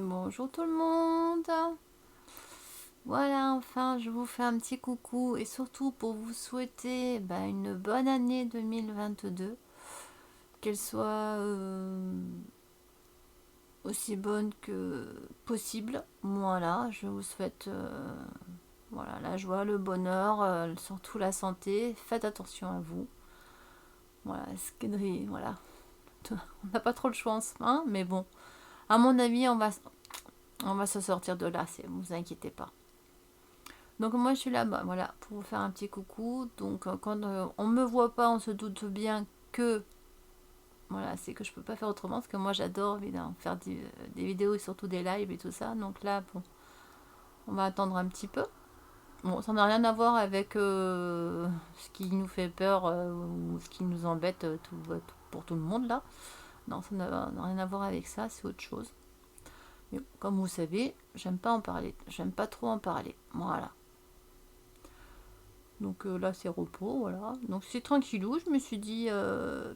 Bonjour tout le monde. Voilà, enfin, je vous fais un petit coucou et surtout pour vous souhaiter une bonne année 2022. Qu'elle soit aussi bonne que possible. Voilà, je vous souhaite voilà, la joie, le bonheur, surtout la santé. Faites attention à vous. Voilà, Skedri, voilà. On n'a pas trop le choix en ce moment, mais bon, à mon avis, on va se sortir de là, vous inquiétez pas. Donc moi je suis là-bas, voilà, pour vous faire un petit coucou. Donc quand on me voit pas, on se doute bien que voilà, c'est que je peux pas faire autrement parce que moi j'adore évidemment faire des vidéos et surtout des lives et tout ça. Donc là, bon, on va attendre un petit peu. Bon, ça n'a rien à voir avec ce qui nous fait peur ou ce qui nous embête pour tout le monde là. Non, ça n'a rien à voir avec ça, c'est autre chose. Mais comme vous savez, j'aime pas en parler, j'aime pas trop en parler. Voilà. Donc là c'est repos, voilà. Donc c'est tranquillou, je me suis dit,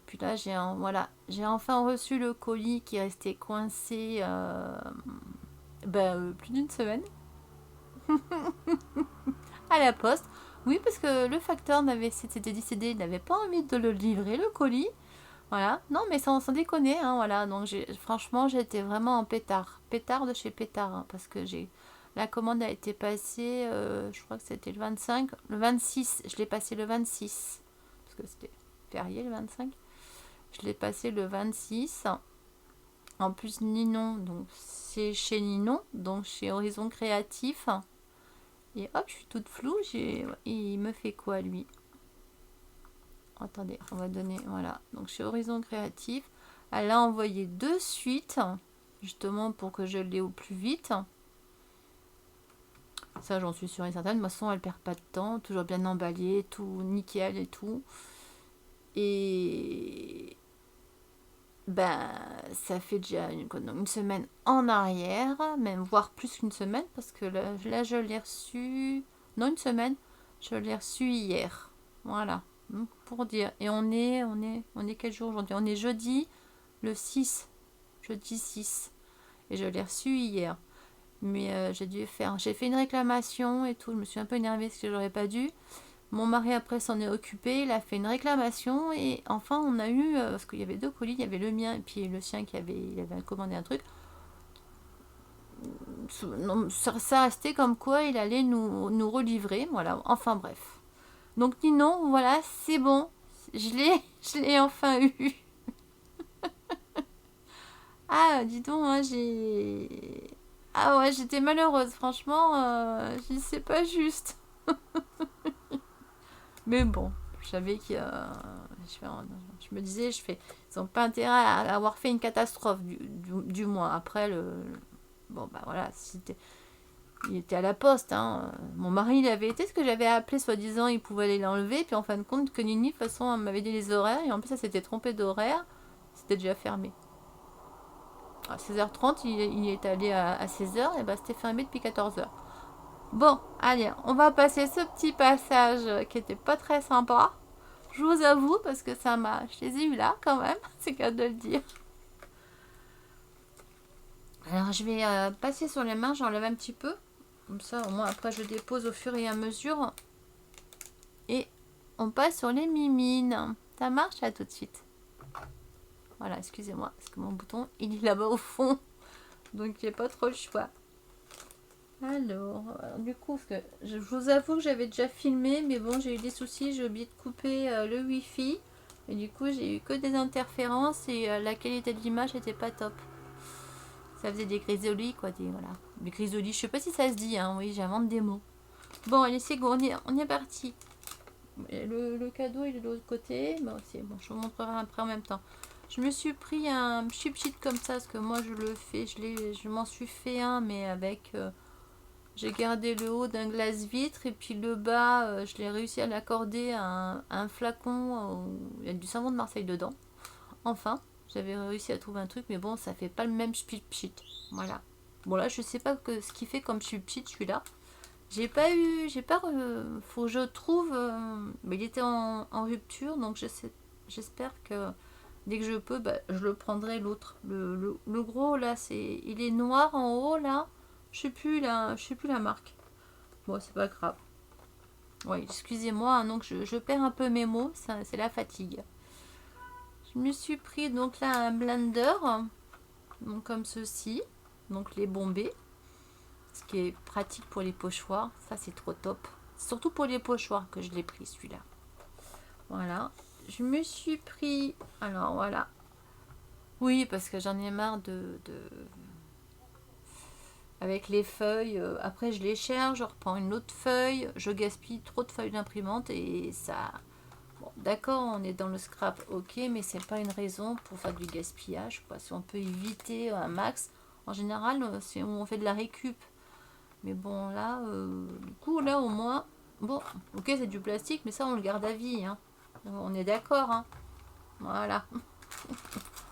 puis là voilà, j'ai enfin reçu le colis qui restait coincé plus d'une semaine à la poste. Oui, parce que le facteur s'était décédé, il n'avait pas envie de le livrer le colis. Voilà, non mais sans déconner, hein, voilà. Donc franchement j'étais vraiment en pétard de chez pétard, hein, parce que la commande a été passée, je crois que c'était le 26, je l'ai passé le 26, parce que c'était férié le 25, je l'ai passé le 26, en plus Ninon, donc c'est chez Ninon, donc chez Horizon Créatif, et hop, je suis toute floue, il me fait quoi lui? Attendez, on va donner, voilà, donc chez Horizon Créatif, elle a envoyé de suite, justement pour que je l'ai au plus vite. Ça, j'en suis sûre et certaine. De toute façon, elle perd pas de temps. Toujours bien emballé, tout nickel et tout. Et ça fait déjà une semaine en arrière, même voire plus qu'une semaine, parce que là je l'ai reçu. Non, une semaine. Je l'ai reçu hier. Voilà. Donc, pour dire. Et on est quel jour aujourd'hui? On est jeudi le 6. Jeudi 6. Et je l'ai reçu hier. Mais j'ai fait une réclamation et tout. Je me suis un peu énervée parce que j'aurais pas dû. Mon mari après s'en est occupé, il a fait une réclamation et enfin on a eu, parce qu'il y avait deux colis, il y avait le mien et puis le sien il avait commandé un truc. Non, ça restait comme quoi il allait nous relivrer, voilà, enfin bref. Donc non, voilà, c'est bon, je l'ai enfin eu. Ah, dis donc, hein, Ah ouais, j'étais malheureuse, franchement, c'est pas juste. Mais bon, je savais que. Je me disais, ils n'ont pas intérêt à avoir fait une catastrophe, du moins. Après, bon, bah voilà, il était à la poste. Hein. Mon mari, il avait été, ce que j'avais appelé, soi-disant, il pouvait aller l'enlever. Puis en fin de compte, que Nini, de toute façon, elle m'avait dit les horaires. Et en plus, ça s'était trompé d'horaire. C'était déjà fermé. À 16h30, il est allé à 16h, et bah c'était fermé depuis 14h. Bon, allez, on va passer ce petit passage qui était pas très sympa. Je vous avoue, parce que je les ai eu là quand même, c'est qu'à de le dire. Alors je vais passer sur les mains, j'enlève un petit peu. Comme ça, au moins après je dépose au fur et à mesure. Et on passe sur les mimines. Ça marche, à tout de suite. Voilà, excusez-moi, parce que mon bouton, il est là-bas au fond. Donc j'ai pas trop le choix. Alors, du coup, je vous avoue que j'avais déjà filmé, mais bon, j'ai eu des soucis, j'ai oublié de couper le wifi. Et du coup, j'ai eu que des interférences et la qualité de l'image n'était pas top. Ça faisait des grisolis, quoi, voilà. Des grisolis, je sais pas si ça se dit, hein, oui, j'invente des mots. Bon, allez, c'est go, on est parti. Le cadeau, il est de l'autre côté. Bon, c'est bon, je vous montrerai après en même temps. Je me suis pris un chip-cheat comme ça, parce que moi, je le fais, je m'en suis fait un, mais avec... j'ai gardé le haut d'un glace-vitre et puis le bas, je l'ai réussi à l'accorder à un flacon où il y a du savon de Marseille dedans. Enfin, j'avais réussi à trouver un truc, mais bon, ça fait pas le même pchit. Voilà. Bon là, je sais pas ce qu'il fait comme pchit celui-là. J'ai pas, faut que je trouve, mais il était en rupture, donc j'espère que dès que je peux, bah, je le prendrai l'autre. Le gros là, il est noir en haut là. Je sais plus la marque. Bon, c'est pas grave. Oui, excusez-moi, hein, donc je perds un peu mes mots, c'est la fatigue. Je me suis pris donc là un blender, donc comme ceci, donc les bombés, ce qui est pratique pour les pochoirs, ça c'est trop top. Surtout pour les pochoirs que je l'ai pris celui-là. Voilà, je me suis pris, alors voilà, oui parce que j'en ai marre avec les feuilles, après je les cherche, je reprends une autre feuille, je gaspille trop de feuilles d'imprimante et ça... Bon, d'accord, on est dans le scrap, ok, mais c'est pas une raison pour faire du gaspillage, quoi. Si on peut éviter un max, en général, c'est où on fait de la récup. Mais bon, là, du coup, là, au moins, bon, ok, c'est du plastique, mais ça, on le garde à vie, hein. On est d'accord, hein. Voilà.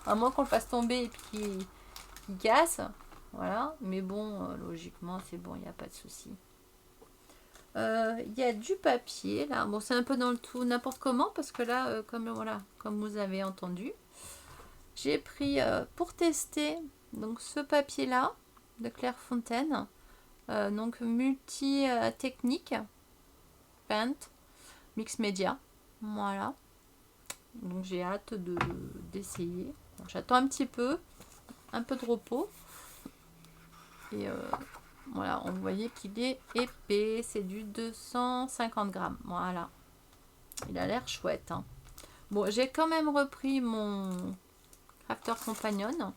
À moins qu'on le fasse tomber et puis qu'il casse, voilà. Mais bon, logiquement, c'est bon, il n'y a pas de souci. Il y a du papier là, bon c'est un peu dans le tout n'importe comment parce que là comme voilà, comme vous avez entendu, j'ai pris pour tester donc ce papier là de Clairefontaine, donc multi technique paint mix média, voilà, donc j'ai hâte d'essayer. Bon, j'attends un peu de repos et voilà, on voyait qu'il est épais, c'est du 250 grammes, voilà. Il a l'air chouette. Hein. Bon, j'ai quand même repris mon Crafter Companion.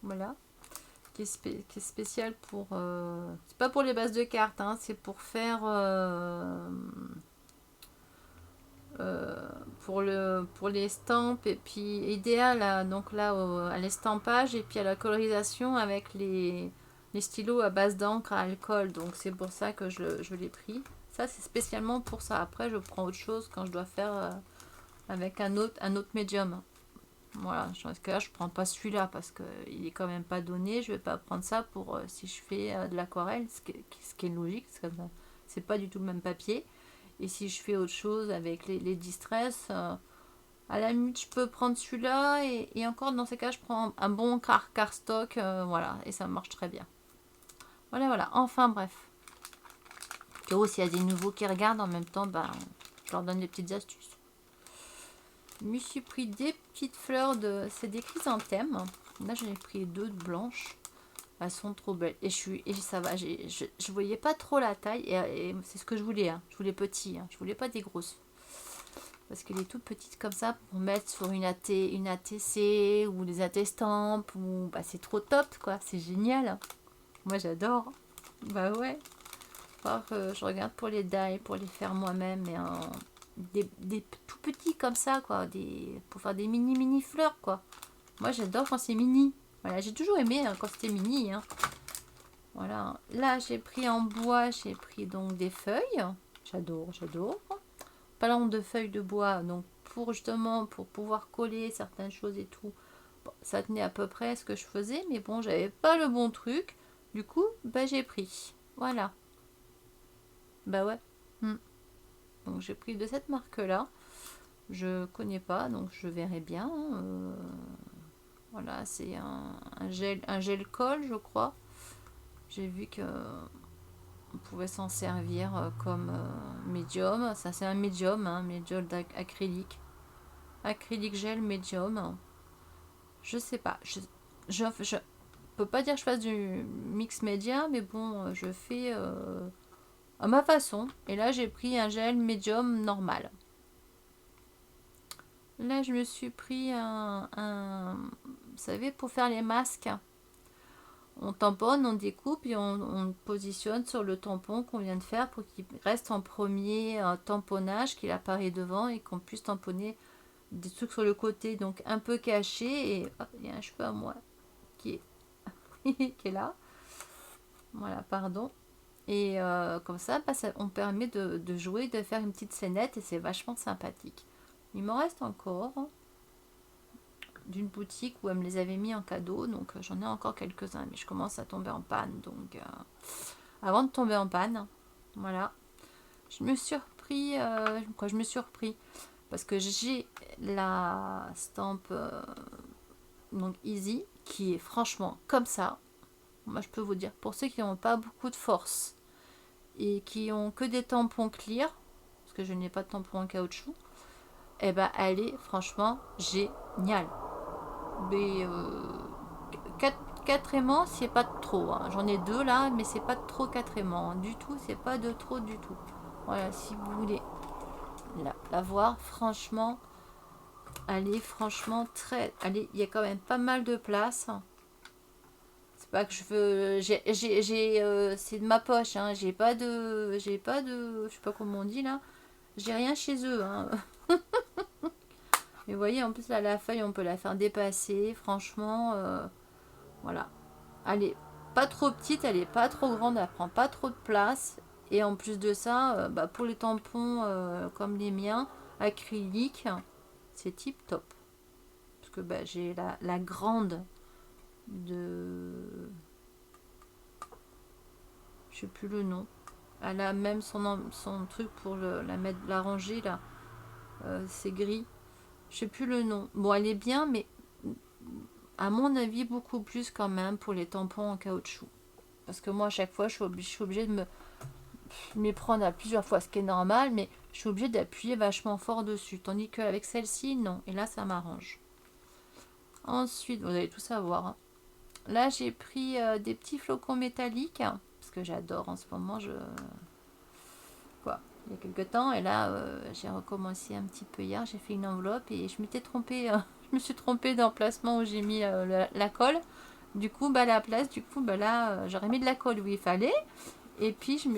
Voilà. Qui est spécial pour... c'est pas pour les bases de cartes. Hein, c'est pour faire... pour les estampes. Et puis idéal donc là à l'estampage. Et puis à la colorisation avec les stylos à base d'encre à alcool. Donc c'est pour ça que je l'ai pris. Ça c'est spécialement pour ça. Après je prends autre chose quand je dois faire... avec un autre médium. Voilà, parce que là je prends pas celui-là parce qu'il est quand même pas donné. Je vais pas prendre ça pour si je fais de l'aquarelle, ce qui est logique, c'est pas du tout le même papier. Et si je fais autre chose avec les distress, à la limite je peux prendre celui-là et encore dans ces cas je prends un bon cardstock, voilà, et ça marche très bien. Voilà, enfin bref. S'il y a des nouveaux qui regardent en même temps, bah, je leur donne des petites astuces. Je me suis pris des petites fleurs c'est des chrysanthèmes. Là j'en ai pris 2 blanches. Elles sont trop belles. Et ça va, je voyais pas trop la taille. Et c'est ce que je voulais. Hein. Je voulais petit. Hein. Je voulais pas des grosses. Parce qu'elle est toute petite comme ça pour mettre sur une ATC ou des AT-Stamp. Bah, c'est trop top quoi. C'est génial. Moi j'adore. Bah ouais. Je regarde pour les die, pour les faire moi-même. Mais des tout petits comme ça quoi, pour faire des mini fleurs quoi. Moi j'adore quand c'est mini, voilà, j'ai toujours aimé quand c'était mini hein. Voilà, là j'ai pris en bois, j'ai pris donc des feuilles, j'adore pas de feuilles de bois, donc justement pour pouvoir coller certaines choses et tout. Bon, ça tenait à peu près à ce que je faisais, mais bon j'avais pas le bon truc, du coup bah j'ai pris, voilà, bah ouais. Donc j'ai pris de cette marque là. Je connais pas, donc je verrai bien. Voilà, c'est un gel colle, je crois. J'ai vu que on pouvait s'en servir comme médium. Ça c'est un médium, médium acrylique. Acrylique gel médium. Je sais pas. Je peux pas dire que je fasse du mix média, mais bon, je fais à ma façon. Et là j'ai pris un gel médium normal. Là, je me suis pris vous savez, pour faire les masques, on tamponne, on découpe et on positionne sur le tampon qu'on vient de faire pour qu'il reste en premier tamponnage, qu'il apparaît devant et qu'on puisse tamponner des trucs sur le côté, donc un peu caché. Et hop, il y a un cheveu à moi qui est là. Voilà, pardon. Et comme ça, on permet de jouer, de faire une petite scénette et c'est vachement sympathique. Il m'en reste encore d'une boutique où elle me les avait mis en cadeau, donc j'en ai encore quelques-uns, mais je commence à tomber en panne, donc avant de tomber en panne, voilà, je me suis repris, parce que j'ai la stamp donc Easy qui est franchement comme ça. Moi je peux vous dire, pour ceux qui n'ont pas beaucoup de force et qui ont que des tampons clear, parce que je n'ai pas de tampon en caoutchouc, et ben elle est franchement géniale. Mais 4 aimants, c'est pas trop. Hein. J'en ai 2 là, mais c'est pas trop 4 aimants. Hein. Du tout, c'est pas de trop du tout. Voilà, si vous voulez la voir, franchement, elle est franchement très... il y a quand même pas mal de place. C'est pas que je veux... c'est de ma poche, hein. J'ai pas de... Je sais pas comment on dit là. J'ai rien chez eux, hein. Mais vous voyez, en plus là, la feuille, on peut la faire dépasser. Franchement, voilà. Elle est pas trop petite, elle est pas trop grande, elle prend pas trop de place. Et en plus de ça, pour les tampons comme les miens, acryliques, c'est tip top. Parce que j'ai la grande de... Je sais plus le nom. Elle a même son truc pour la ranger là. C'est gris. Je sais plus le nom. Bon, elle est bien, mais à mon avis, beaucoup plus quand même pour les tampons en caoutchouc. Parce que moi, à chaque fois, je suis obligée de me prendre à plusieurs fois, ce qui est normal, mais je suis obligée d'appuyer vachement fort dessus. Tandis qu'avec celle-ci, non. Et là, ça m'arrange. Ensuite, vous allez tout savoir. Hein. Là, j'ai pris des petits flocons métalliques. Parce que j'adore en ce moment. Il y a quelques temps. Et là, j'ai recommencé un petit peu hier. J'ai fait une enveloppe et je m'étais trompée. Je me suis trompée d'emplacement où j'ai mis la colle. Du coup, la place, là, j'aurais mis de la colle où il fallait. Et puis, j'ai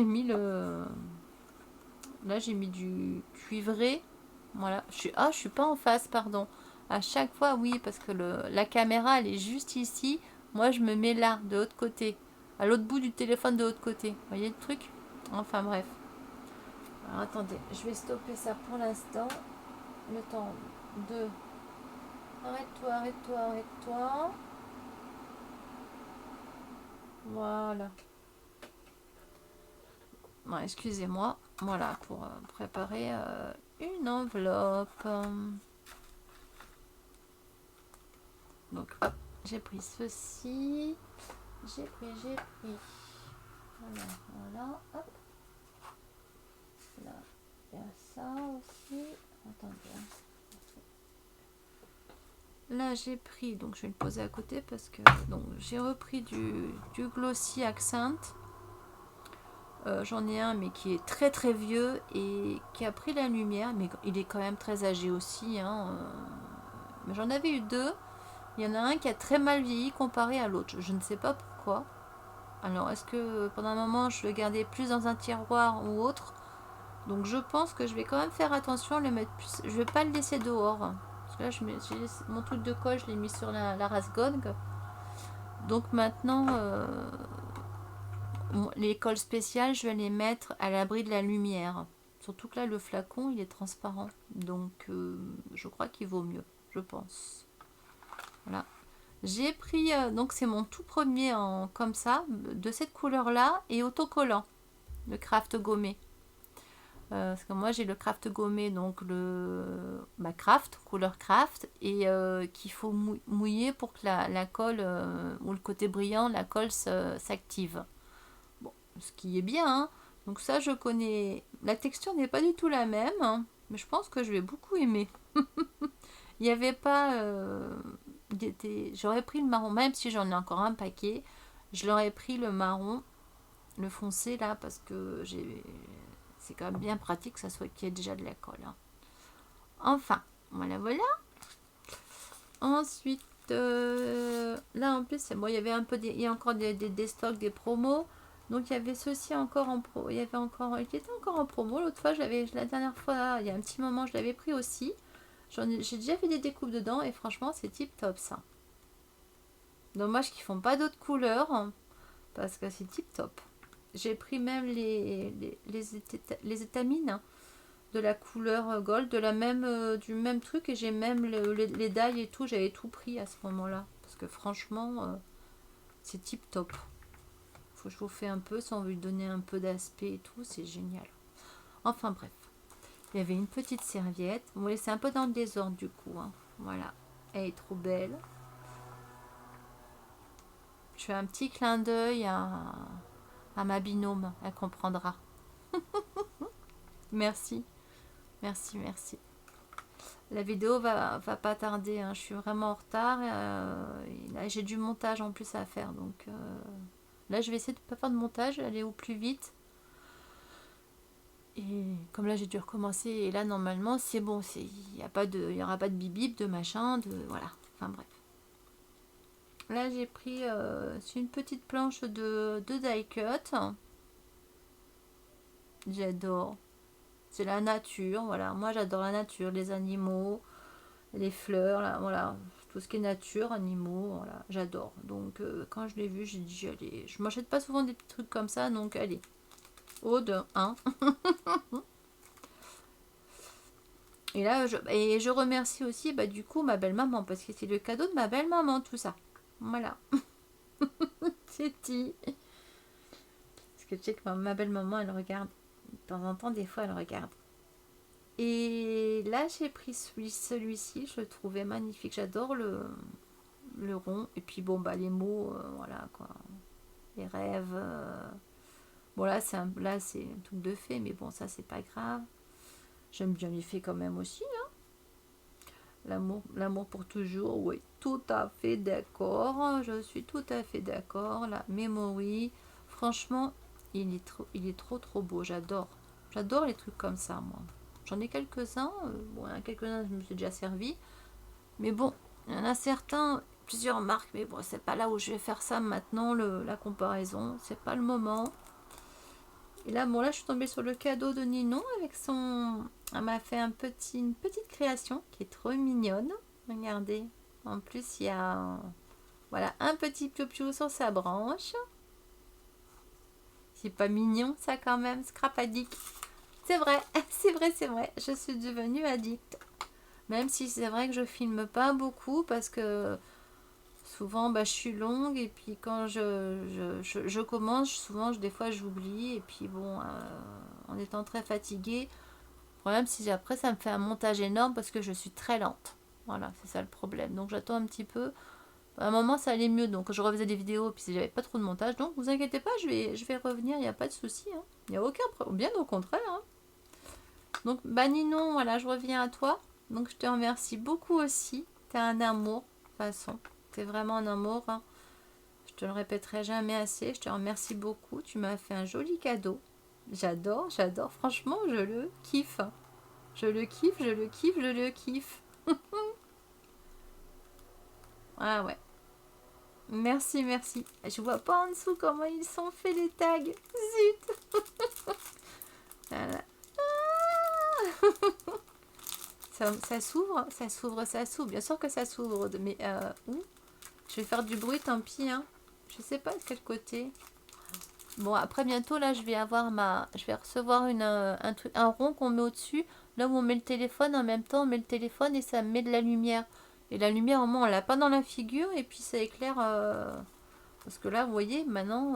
mis là, j'ai mis du cuivré. Voilà. Je suis pas en face, pardon. À chaque fois, oui, parce que la caméra, elle est juste ici. Moi, je me mets là, de l'autre côté. À l'autre bout du téléphone, de l'autre côté. Vous voyez le truc? Enfin, bref. Alors, attendez, je vais stopper ça pour l'instant. Le temps de... Arrête-toi, arrête-toi, arrête-toi. Voilà. Bon, excusez-moi. Voilà, pour préparer une enveloppe. Donc, hop, j'ai pris ceci. J'ai pris. Voilà, hop. Là, il y a ça aussi. Attendez. Là, j'ai pris, donc je vais le poser à côté parce que donc j'ai repris du Glossy Accent. J'en ai un, mais qui est très très vieux et qui a pris la lumière, mais il est quand même très âgé aussi. Hein, mais j'en avais eu 2. Il y en a un qui a très mal vieilli comparé à l'autre. Je ne sais pas pourquoi. Alors, est-ce que pendant un moment, je le gardais plus dans un tiroir ou autre? Donc, je pense que je vais quand même faire attention, le mettre plus. Je vais pas le laisser dehors. Parce que là, mon truc de colle, je l'ai mis sur la Rasgong. Donc, maintenant, les colles spéciales, je vais les mettre à l'abri de la lumière. Surtout que là, le flacon, il est transparent. Donc, je crois qu'il vaut mieux, je pense. Voilà. J'ai pris, donc c'est mon tout premier comme ça, de cette couleur-là, et autocollant, le craft gommé. Parce que moi j'ai le craft gommé, donc craft, couleur craft, et qu'il faut mouiller pour que la colle, ou le côté brillant, la colle s'active. Bon, ce qui est bien, hein. Donc ça je connais, la texture n'est pas du tout la même, hein, mais je pense que je vais beaucoup aimer. Il n'y avait pas... j'aurais pris le marron, même si j'en ai encore un paquet, je l'aurais pris le marron, le foncé là, parce que c'est quand même bien pratique que ça soit qu'il y ait déjà de la colle. Hein. Enfin, voilà. Ensuite, là en plus, bon, il y avait un peu il y a encore des stocks, des promos. Donc il y avait ceci encore en pro. Il était encore en promo. L'autre fois, la dernière fois, il y a un petit moment, je l'avais pris aussi. J'ai déjà fait des découpes dedans et franchement c'est tip top ça. Dommage qu'ils font pas d'autres couleurs hein, parce que c'est tip top. J'ai pris même les étamines de la couleur gold, du même truc, et j'ai même les dailles et tout, j'avais tout pris à ce moment-là parce que franchement c'est tip top. Faut que je vous fais un peu, ça on veut lui donner un peu d'aspect et tout, c'est génial. Enfin bref. Il y avait une petite serviette. Bon, c'est un peu dans le désordre du coup. Hein. Voilà. Elle est trop belle. Je fais un petit clin d'œil à ma binôme. Elle comprendra. Merci. Merci, merci. La vidéo va pas tarder. Hein. Je suis vraiment en retard. Là, j'ai du montage en plus à faire. Donc là, je vais essayer de ne pas faire de montage. Aller au plus vite. Et comme là, j'ai dû recommencer. Et là, normalement, c'est bon. Il n'y aura pas de bip-bip, de machin. Voilà. Enfin, bref. Là, j'ai pris c'est une petite planche de die cut. J'adore. C'est la nature, voilà. Moi, j'adore la nature, les animaux, les fleurs, là, voilà. Tout ce qui est nature, animaux, voilà. J'adore. Donc, quand je l'ai vu, j'ai dit, allez. Je m'achète pas souvent des petits trucs comme ça, donc allez. Aude, hein. Et là, je remercie aussi, bah, du coup, ma belle-maman, parce que c'est le cadeau de ma belle-maman, tout ça. Voilà. C'est dit. Parce que tu sais que ma belle-maman, elle regarde. De temps en temps, des fois, elle regarde. Et là, j'ai pris celui-ci. Je le trouvais magnifique. J'adore le rond. Et puis, bon, bah, les mots, voilà, quoi. Les rêves. Bon, là, c'est un truc de fée, mais bon, ça, c'est pas grave. J'aime bien les fées quand même aussi, hein. L'amour pour toujours, oui, tout à fait d'accord. Je suis tout à fait d'accord. La memory, franchement, il est trop beau. J'adore. J'adore les trucs comme ça, moi. J'en ai quelques-uns. Bon, il y en a quelques-uns, je me suis déjà servi. Mais bon, il y en a certains, plusieurs marques. Mais bon, c'est pas là où je vais faire ça maintenant, la comparaison. C'est pas le moment. Et là, bon, là, je suis tombée sur le cadeau de Ninon avec son... Elle m'a fait une petite création qui est trop mignonne. Regardez. En plus, il y a voilà, un petit piou-piou sur sa branche. C'est pas mignon, ça, quand même. Scrap addict. C'est vrai, c'est vrai, c'est vrai. Je suis devenue addict. Même si c'est vrai que je filme pas beaucoup parce que souvent, bah, je suis longue et puis quand je commence, souvent, des fois, j'oublie. Et puis bon, en étant très fatiguée, le problème, c'est après, ça me fait un montage énorme parce que je suis très lente. Voilà, c'est ça le problème. Donc, j'attends un petit peu. À un moment, ça allait mieux. Donc, je refaisais des vidéos puis j'avais pas trop de montage. Donc, vous inquiétez pas, je vais revenir. Il n'y a pas de souci. Hein. Il n'y a aucun problème. Bien au contraire. Hein. Donc, bah, Ninon, voilà, je reviens à toi. Donc, je te remercie beaucoup aussi. T'es un amour, de toute façon. T'es vraiment un amour. Hein. Je te le répéterai jamais assez. Je te remercie beaucoup. Tu m'as fait un joli cadeau. J'adore, j'adore. Franchement, je le kiffe. Je le kiffe, je le kiffe, je le kiffe. Ah ouais. Merci, merci. Je vois pas en dessous comment ils sont faits les tags. Zut. Voilà. Ah. Ça s'ouvre, ça s'ouvre, ça s'ouvre. Bien sûr que ça s'ouvre. Mais où? Je vais faire du bruit, tant pis. Hein. Je sais pas de quel côté. Bon, après bientôt, là, je vais recevoir un rond qu'on met au-dessus. Là où on met le téléphone, en même temps, on met le téléphone et ça met de la lumière. Et la lumière, au moins, on l'a pas dans la figure et puis ça éclaire. Parce que là, vous voyez, maintenant,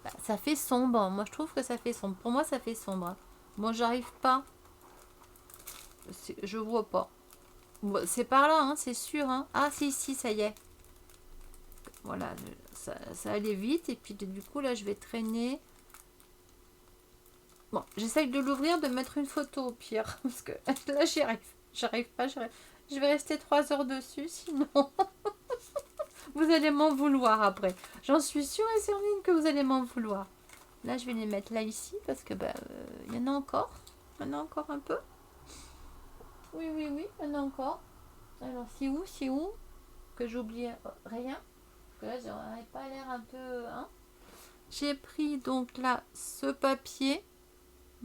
bah, ça fait sombre. Moi, je trouve que ça fait sombre. Pour moi, ça fait sombre. Bon, j'arrive pas. Je vois pas. Bon, c'est par là, hein, c'est sûr. Hein. Ah, si, ça y est. Voilà, ça allait vite. Et puis, du coup, là, je vais traîner. Bon, j'essaye de l'ouvrir, de mettre une photo au pire. Parce que là, j'arrive pas. Je vais rester 3 heures dessus, sinon... vous allez m'en vouloir après. J'en suis sûre et certaine que vous allez m'en vouloir. Là, je vais les mettre là, ici, parce que, bah, y en a encore. Il y en a encore un peu. Oui, il y en a encore. Alors, c'est où que j'oublie rien. Parce que là, j'aurais pas l'air un peu... Hein. J'ai pris, donc, là, ce papier.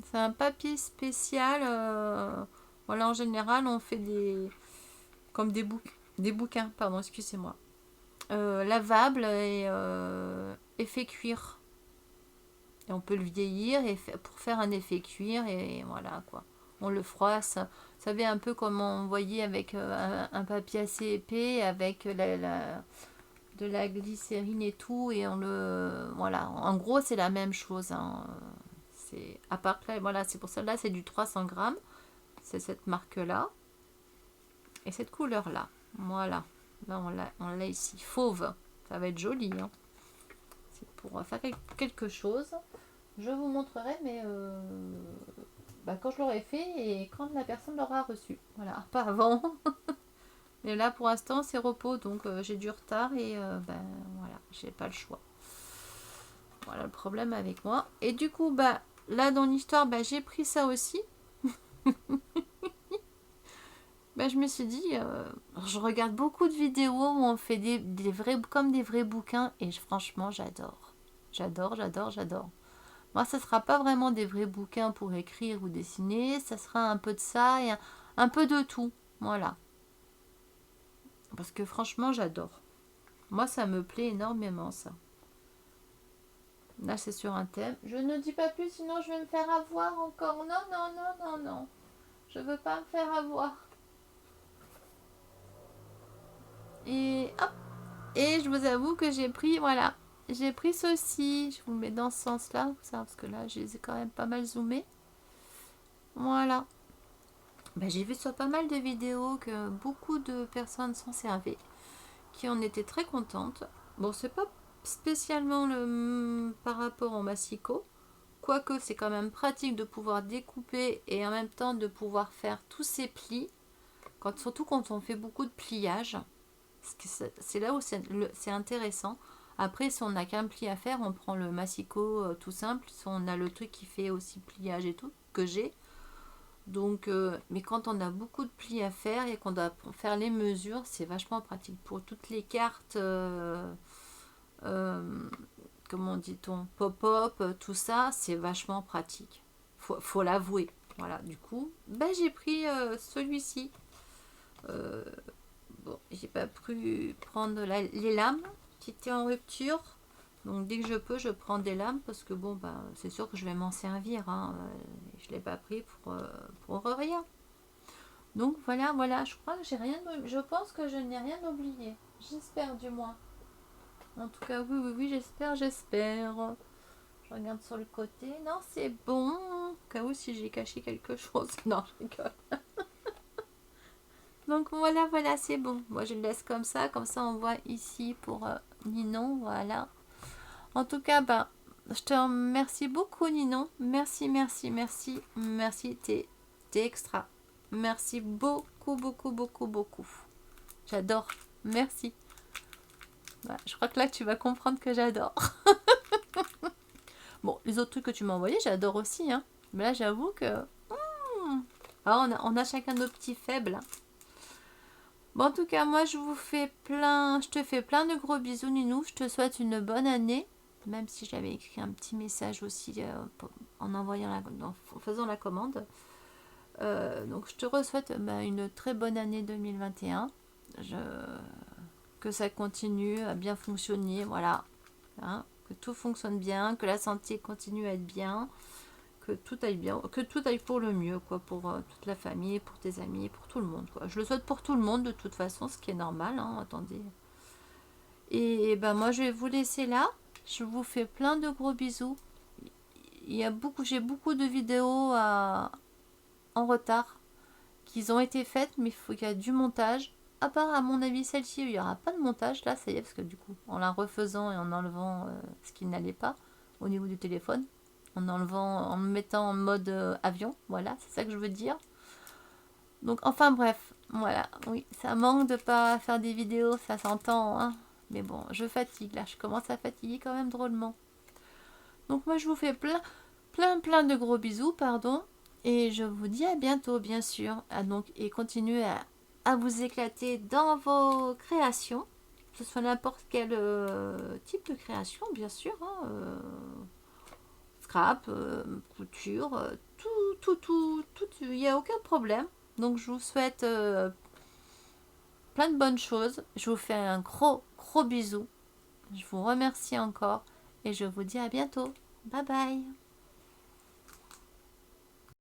C'est un papier spécial. Voilà, en général, on fait comme des bouquins, pardon, excusez-moi. Lavable et effet cuir. Et on peut le vieillir pour faire un effet cuir et voilà quoi. On le froisse. Vous savez un peu comme on voyait avec un papier assez épais avec de la glycérine et tout et on le voilà. En gros c'est la même chose. Hein. C'est à part que là, voilà, c'est pour ça là c'est du 300 grammes c'est cette marque-là. Et cette couleur-là. Voilà. Là, on l'a ici. Fauve. Ça va être joli. Hein. C'est pour faire quelque chose. Je vous montrerai, mais quand je l'aurai fait et quand la personne l'aura reçu. Voilà. Pas avant. Mais là, pour l'instant, c'est repos. Donc, j'ai du retard et voilà. J'ai pas le choix. Voilà le problème avec moi. Et du coup, là, dans l'histoire, j'ai pris ça aussi. Je me suis dit, je regarde beaucoup de vidéos où on fait des vrais bouquins et franchement, j'adore. J'adore. Moi, ça sera pas vraiment des vrais bouquins pour écrire ou dessiner, ça sera un peu de ça et un peu de tout. Voilà. Parce que franchement, j'adore. Moi, ça me plaît énormément, ça. Là, c'est sur un thème. Je ne dis pas plus, sinon je vais me faire avoir encore. Non. Je veux pas me faire avoir. Et hop. Et je vous avoue que j'ai pris, voilà, j'ai pris ceci. Je vous le mets dans ce sens-là, parce que là, je les ai quand même pas mal zoomés. Voilà. J'ai vu sur pas mal de vidéos que beaucoup de personnes s'en servaient, qui en étaient très contentes. Bon, c'est pas spécialement par rapport au massicot, quoique c'est quand même pratique de pouvoir découper et en même temps de pouvoir faire tous ces plis, surtout quand on fait beaucoup de pliage. C'est là où c'est intéressant. Après, si on n'a qu'un pli à faire, on prend le massicot tout simple. Si on a le truc qui fait aussi pliage et tout, que j'ai. Donc, mais quand on a beaucoup de plis à faire et qu'on doit faire les mesures, c'est vachement pratique. Pour toutes les cartes, comment dit-on, pop-up, tout ça, c'est vachement pratique. Faut l'avouer. Voilà, du coup, j'ai pris celui-ci. Bon, j'ai pas pu prendre les lames qui étaient en rupture. Donc dès que je peux, je prends des lames parce que bon, c'est sûr que je vais m'en servir. Hein. Je l'ai pas pris pour rien. Donc voilà, je crois que j'ai rien. Je pense que je n'ai rien oublié. J'espère du moins. En tout cas, oui, j'espère. Je regarde sur le côté. Non, c'est bon. Au cas où si j'ai caché quelque chose. Non, je rigole. Donc voilà, c'est bon. Moi, je le laisse comme ça on voit ici pour Ninon, voilà. En tout cas, je te remercie beaucoup, Ninon. Merci, t'es extra. Merci beaucoup. J'adore, merci. Je crois que là, tu vas comprendre que j'adore. Bon, les autres trucs que tu m'as envoyés, j'adore aussi, hein. Mais là, j'avoue que... Alors, on a chacun nos petits faibles, hein. Bon, en tout cas, moi, je te fais plein de gros bisous, Ninou. Je te souhaite une bonne année. Même si j'avais écrit un petit message aussi en faisant la commande. Donc, je te souhaite une très bonne année 2021. Que ça continue à bien fonctionner, voilà. Hein, que tout fonctionne bien, que la santé continue à être bien. Que tout aille bien, que tout aille pour le mieux, quoi, pour toute la famille, pour tes amis, pour tout le monde, quoi. Je le souhaite pour tout le monde, de toute façon, ce qui est normal, hein, attendez. Et moi, je vais vous laisser là. Je vous fais plein de gros bisous. J'ai beaucoup de vidéos en retard qui ont été faites, mais il y a du montage. À part, à mon avis, celle-ci, il n'y aura pas de montage, là, ça y est, parce que du coup, en la refaisant et en enlevant ce qui n'allait pas au niveau du téléphone, en me mettant en mode avion, voilà, c'est ça que je veux dire. Donc, enfin bref, voilà, oui, ça manque de pas faire des vidéos, ça s'entend, hein. Mais bon, je fatigue, là, je commence à fatiguer quand même drôlement. Donc moi, je vous fais plein de gros bisous, pardon, et je vous dis à bientôt, bien sûr. Et continuez à vous éclater dans vos créations, que ce soit n'importe quel type de création, bien sûr, hein, scrap, couture, tout, il n'y a aucun problème. Donc je vous souhaite plein de bonnes choses. Je vous fais un gros bisou. Je vous remercie encore et je vous dis à bientôt. Bye bye.